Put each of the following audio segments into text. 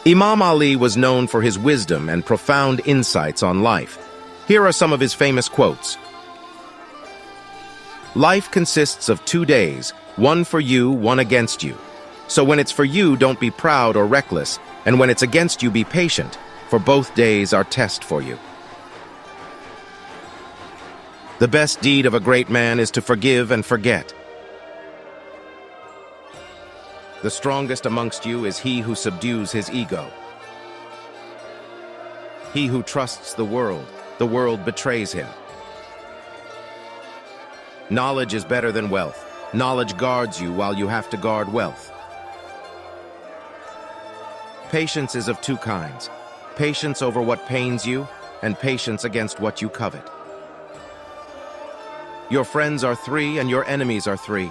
Imam Ali was known for his wisdom and profound insights on life. Here are some of his famous quotes. Life consists of 2 days, one for you, one against you. So when it's for you, don't be proud or reckless, and when it's against you, be patient, for both days are test for you. The best deed of a great man is to forgive and forget. The strongest amongst you is he who subdues his ego. He who trusts the world betrays him. Knowledge is better than wealth. Knowledge guards you while you have to guard wealth. Patience is of 2 kinds. Patience over what pains you, and patience against what you covet. Your friends are 3, and your enemies are 3.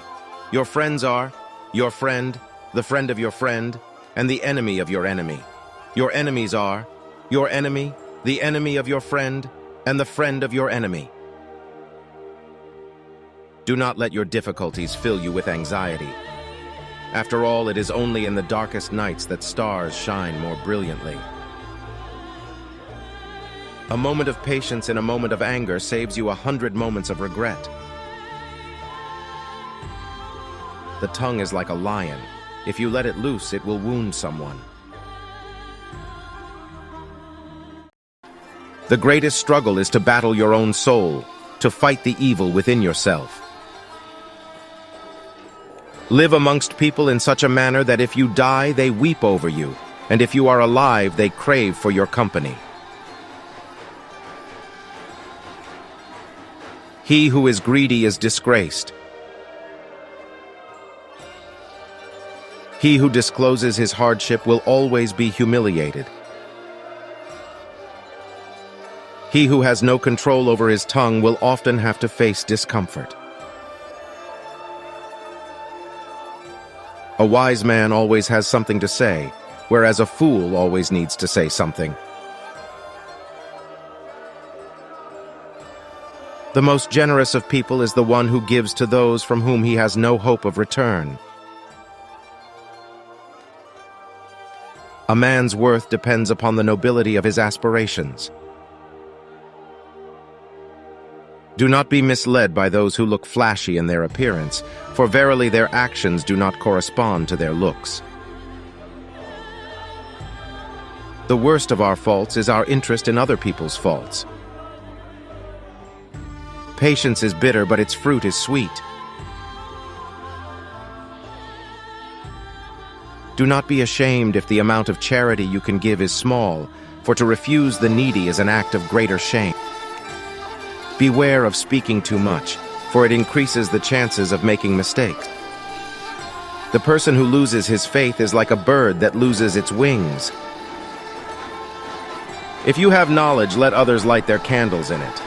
Your friends are your friend, the friend of your friend, and the enemy of your enemy. Your enemies are your enemy, the enemy of your friend, and the friend of your enemy. Do not let your difficulties fill you with anxiety. After all, it is only in the darkest nights that stars shine more brilliantly. A moment of patience in a moment of anger saves you 100 moments of regret. The tongue is like a lion. If you let it loose, it will wound someone. The greatest struggle is to battle your own soul, to fight the evil within yourself. Live amongst people in such a manner that if you die, they weep over you, and if you are alive, they crave for your company. He who is greedy is disgraced. He who discloses his hardship will always be humiliated. He who has no control over his tongue will often have to face discomfort. A wise man always has something to say, whereas a fool always needs to say something. The most generous of people is the one who gives to those from whom he has no hope of return. A man's worth depends upon the nobility of his aspirations. Do not be misled by those who look flashy in their appearance, for verily their actions do not correspond to their looks. The worst of our faults is our interest in other people's faults. Patience is bitter, but its fruit is sweet. Do not be ashamed if the amount of charity you can give is small, for to refuse the needy is an act of greater shame. Beware of speaking too much, for it increases the chances of making mistakes. The person who loses his faith is like a bird that loses its wings. If you have knowledge, let others light their candles in it.